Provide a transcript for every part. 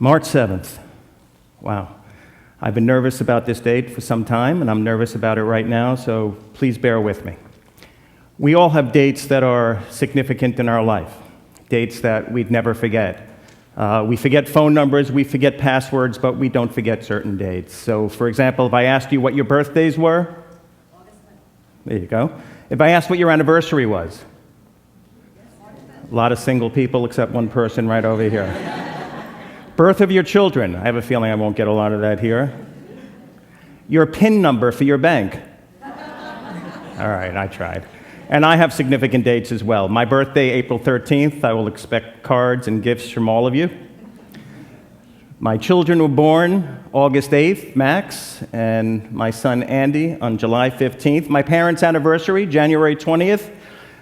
March 7th. Wow. I've been nervous about this date for some time, and I'm nervous about it right now, so please bear with me. We all have dates that are significant in our life, dates that we'd never forget. We forget phone numbers, we forget passwords, but we don't forget certain dates. So, for example, if I asked you what your birthdays were, there you go. If I asked what your anniversary was, a lot of single people except one person right over here. Birth of your children. I have a feeling I won't get a lot of that here. Your PIN number for your bank. All right, I tried. And I have significant dates as well. My birthday, April 13th. I will expect cards and gifts from all of you. My children were born August 8th, Max, and my son Andy on July 15th. My parents' anniversary, January 20th.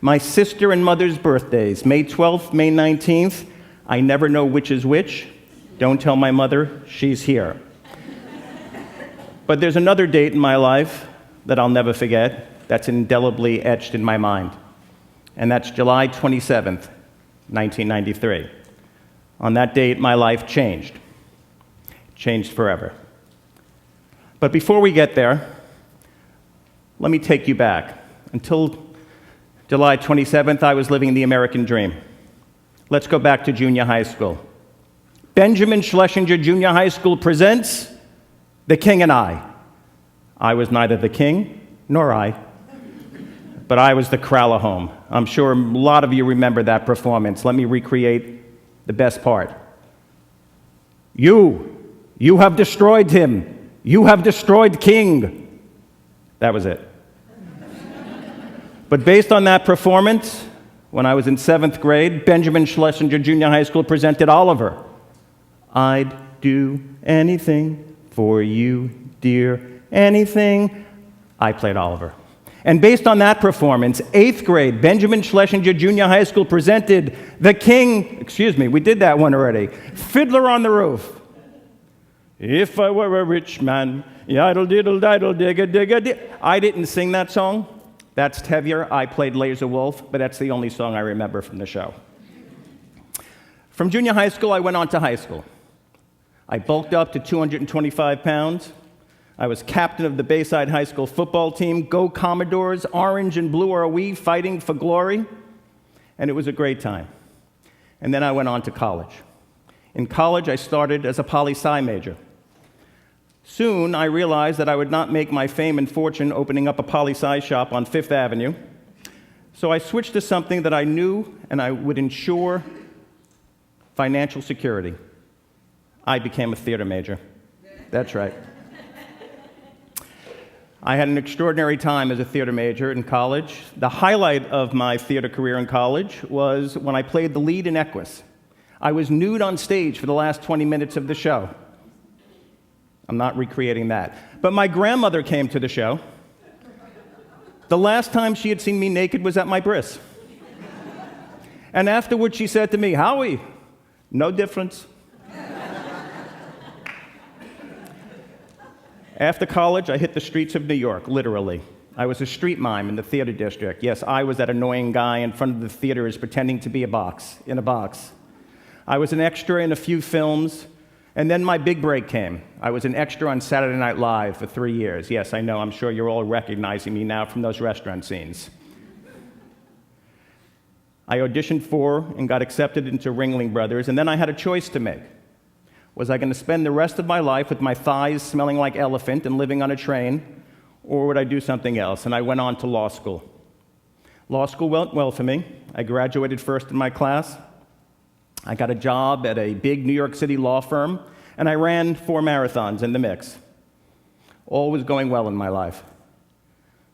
My sister and mother's birthdays, May 12th, May 19th. I never know which is which. Don't tell my mother, she's here. But there's another date in my life that I'll never forget that's indelibly etched in my mind. And that's July 27th, 1993. On that date, my life changed. Changed forever. But before we get there, let me take you back. Until July 27th, I was living the American dream. Let's go back to junior high school. Benjamin Schlesinger Junior High School presents The King and I. I was neither the king nor I, but I was the Kralahome. I'm sure a lot of you remember that performance. Let me recreate the best part. You have destroyed him. You have destroyed King. That was it. But based on that performance, when I was in 7th grade, Benjamin Schlesinger Junior High School presented Oliver. I'd do anything for you, dear, anything. I played Oliver. And based on that performance, 8th grade, Benjamin Schlesinger Junior High School presented The King, we did that one already, Fiddler on the Roof. If I were a rich man, yiddle diddle diddle digga digga dig. I didn't sing that song. That's Tevyer. I played Laser Wolf, but that's the only song I remember from the show. From junior high school, I went on to high school. I bulked up to 225 pounds. I was captain of the Bayside High School football team. Go Commodores, orange and blue are we, fighting for glory. And it was a great time. And then I went on to college. In college, I started as a poli-sci major. Soon, I realized that I would not make my fame and fortune opening up a poli-sci shop on Fifth Avenue. So I switched to something that I knew and I would ensure financial security. I became a theater major. That's right. I had an extraordinary time as a theater major in college. The highlight of my theater career in college was when I played the lead in Equus. I was nude on stage for the last 20 minutes of the show. I'm not recreating that. But my grandmother came to the show. The last time she had seen me naked was at my bris. And afterwards she said to me, Howie, no difference. After college, I hit the streets of New York, literally. I was a street mime in the theater district. Yes, I was that annoying guy in front of the theaters pretending to be in a box. I was an extra in a few films, and then my big break came. I was an extra on Saturday Night Live for 3 years. Yes, I know, I'm sure you're all recognizing me now from those restaurant scenes. I auditioned for and got accepted into Ringling Brothers, and then I had a choice to make. Was I going to spend the rest of my life with my thighs smelling like elephant and living on a train, or would I do something else? And I went on to law school. Law school went well for me. I graduated first in my class. I got a job at a big New York City law firm, and I ran 4 marathons in the mix. All was going well in my life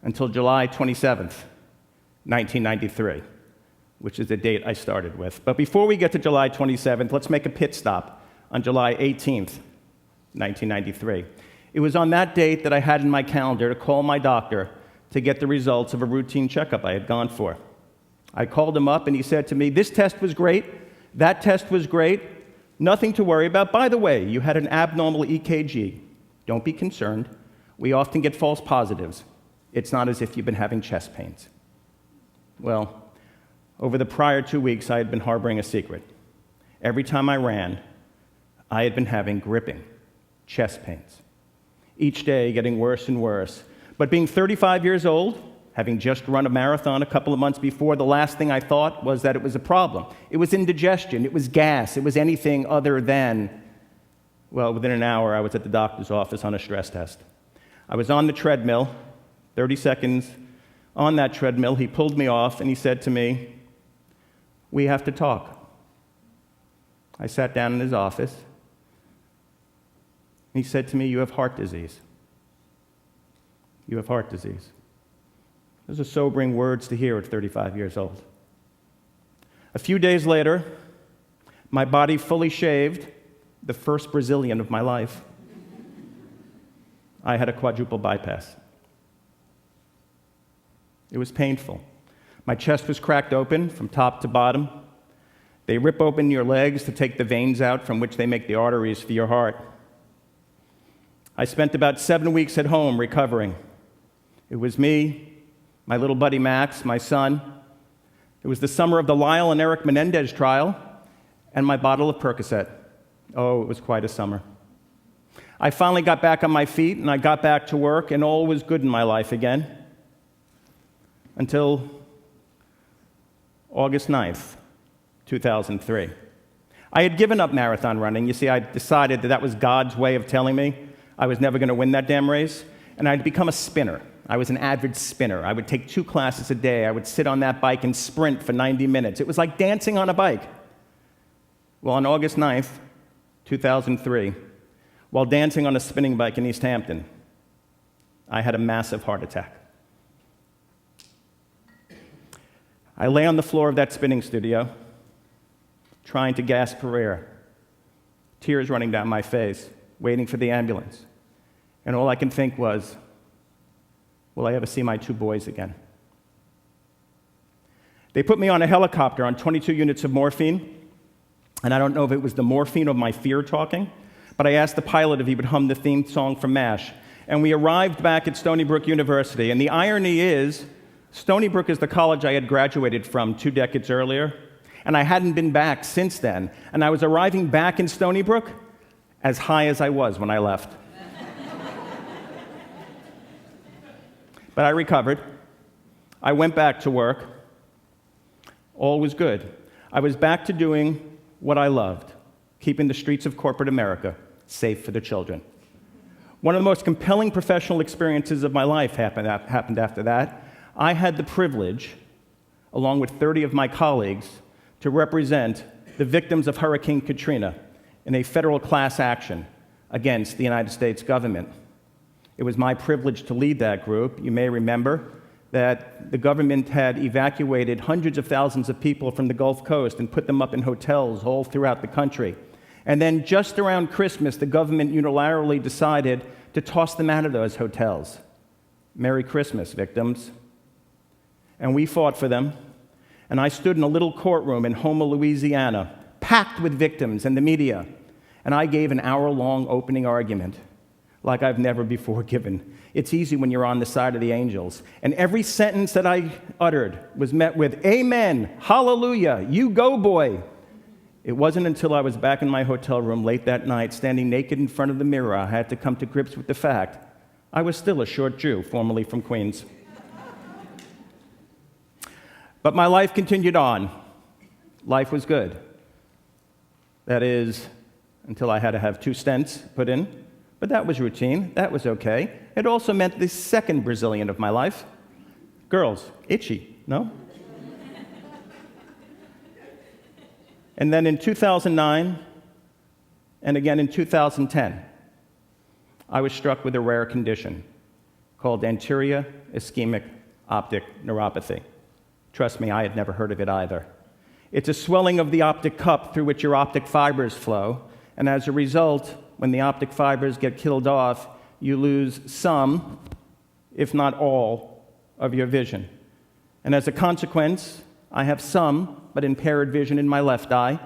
until July 27th, 1993, which is the date I started with. But before we get to July 27th, let's make a pit stop on July 18th, 1993. It was on that date that I had in my calendar to call my doctor to get the results of a routine checkup I had gone for. I called him up and he said to me, this test was great, that test was great, nothing to worry about. By the way, you had an abnormal EKG. Don't be concerned. We often get false positives. It's not as if you've been having chest pains. Well, over the prior 2 weeks, I had been harboring a secret. Every time I ran, I had been having gripping chest pains, each day getting worse and worse. But being 35 years old, having just run a marathon a couple of months before, the last thing I thought was that it was a problem. It was indigestion, it was gas, it was anything other than, well, within an hour I was at the doctor's office on a stress test. I was on the treadmill, 30 seconds on that treadmill, he pulled me off and he said to me, "We have to talk." I sat down in his office. He said to me, "You have heart disease. You have heart disease." Those are sobering words to hear at 35 years old. A few days later, my body fully shaved, the first Brazilian of my life. I had a quadruple bypass. It was painful. My chest was cracked open from top to bottom. They rip open your legs to take the veins out from which they make the arteries for your heart. I spent about 7 weeks at home recovering. It was me, my little buddy Max, my son. It was the summer of the Lyle and Eric Menendez trial, and my bottle of Percocet. Oh, it was quite a summer. I finally got back on my feet, and I got back to work, and all was good in my life again, until August 9th, 2003. I had given up marathon running. You see, I decided that that was God's way of telling me I was never going to win that damn race, and I'd become a spinner. I was an avid spinner. I would take 2 classes a day. I would sit on that bike and sprint for 90 minutes. It was like dancing on a bike. Well, on August 9th, 2003, while dancing on a spinning bike in East Hampton, I had a massive heart attack. I lay on the floor of that spinning studio, trying to gasp for air, tears running down my face, waiting for the ambulance. And all I can think was, will I ever see my 2 boys again? They put me on a helicopter on 22 units of morphine, and I don't know if it was the morphine or my fear talking, but I asked the pilot if he would hum the theme song from MASH. And we arrived back at Stony Brook University, and the irony is, Stony Brook is the college I had graduated from 2 decades earlier, and I hadn't been back since then. And I was arriving back in Stony Brook as high as I was when I left. But I recovered. I went back to work. All was good. I was back to doing what I loved, keeping the streets of corporate America safe for the children. One of the most compelling professional experiences of my life happened after that. I had the privilege, along with 30 of my colleagues, to represent the victims of Hurricane Katrina in a federal class action against the United States government. It was my privilege to lead that group. You may remember that the government had evacuated hundreds of thousands of people from the Gulf Coast and put them up in hotels all throughout the country. And then just around Christmas, the government unilaterally decided to toss them out of those hotels. Merry Christmas, victims. And we fought for them. And I stood in a little courtroom in Houma, Louisiana, packed with victims and the media. And I gave an hour-long opening argument like I've never before given. It's easy when you're on the side of the angels. And every sentence that I uttered was met with, "Amen, hallelujah, you go, boy." It wasn't until I was back in my hotel room late that night, standing naked in front of the mirror, I had to come to grips with the fact I was still a short Jew, formerly from Queens. But my life continued on. Life was good. That is, until I had to have 2 stents put in. But that was routine. That was okay. It also meant the second Brazilian of my life. Girls, itchy, no? And then in 2009, and again in 2010, I was struck with a rare condition called anterior ischemic optic neuropathy. Trust me, I had never heard of it either. It's a swelling of the optic cup through which your optic fibers flow, and as a result, when the optic fibers get killed off, you lose some, if not all, of your vision. And as a consequence, I have some, but impaired vision in my left eye.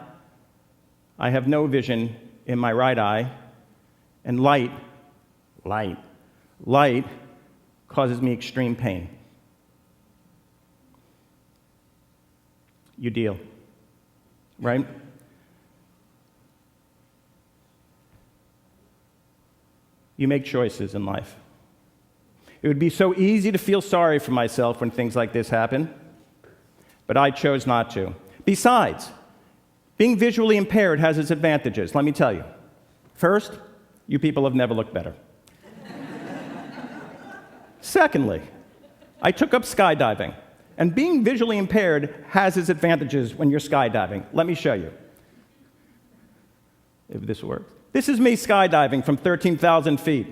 I have no vision in my right eye. And light causes me extreme pain. You deal, right? You make choices in life. It would be so easy to feel sorry for myself when things like this happen, but I chose not to. Besides, being visually impaired has its advantages, let me tell you. First, you people have never looked better. Secondly, I took up skydiving, and being visually impaired has its advantages when you're skydiving. Let me show you, if this works. This is me skydiving from 13,000 feet.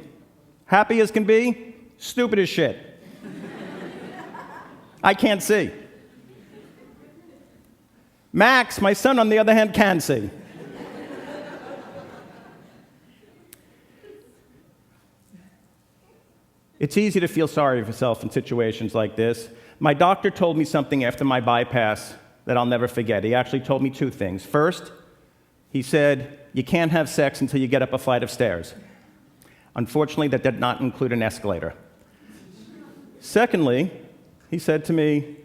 Happy as can be, stupid as shit. I can't see. Max, my son, on the other hand, can see. It's easy to feel sorry for yourself in situations like this. My doctor told me something after my bypass that I'll never forget. He actually told me two things. First, he said, you can't have sex until you get up a flight of stairs. Unfortunately, that did not include an escalator. Secondly, he said to me,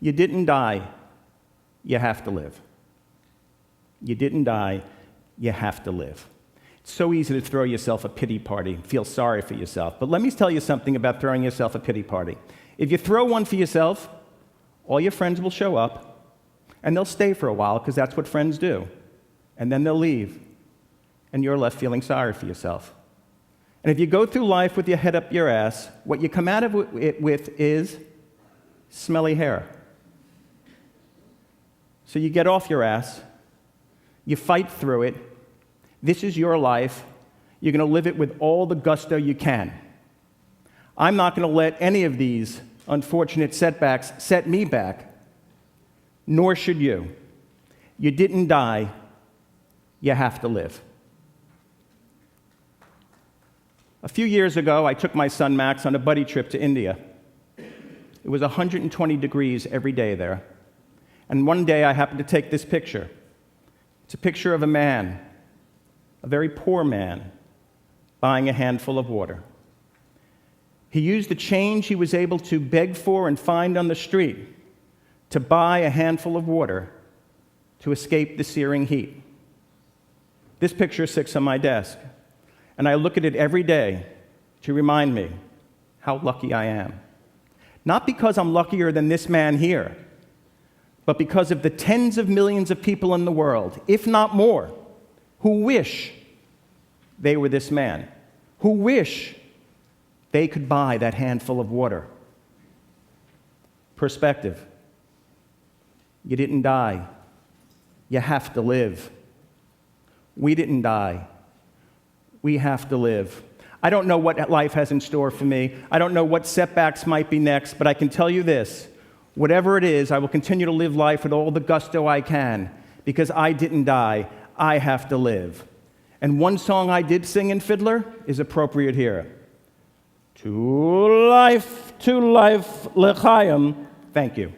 you didn't die, you have to live. You didn't die, you have to live. It's so easy to throw yourself a pity party, feel sorry for yourself. But let me tell you something about throwing yourself a pity party. If you throw one for yourself, all your friends will show up, and they'll stay for a while, because that's what friends do. And then they'll leave, and you're left feeling sorry for yourself. And if you go through life with your head up your ass, what you come out of it with is smelly hair. So you get off your ass, you fight through it. This is your life. You're going to live it with all the gusto you can. I'm not going to let any of these unfortunate setbacks set me back, nor should you. You didn't die. You have to live. A few years ago, I took my son Max on a buddy trip to India. It was 120 degrees every day there. And one day I happened to take this picture. It's a picture of a man, a very poor man, buying a handful of water. He used the change he was able to beg for and find on the street to buy a handful of water to escape the searing heat. This picture sits on my desk, and I look at it every day to remind me how lucky I am. Not because I'm luckier than this man here, but because of the tens of millions of people in the world, if not more, who wish they were this man, who wish they could buy that handful of water. Perspective. You didn't die. You have to live. We didn't die. We have to live. I don't know what life has in store for me. I don't know what setbacks might be next, but I can tell you this. Whatever it is, I will continue to live life with all the gusto I can, because I didn't die. I have to live. And one song I did sing in Fiddler is appropriate here. To life, l'chaim. Thank you.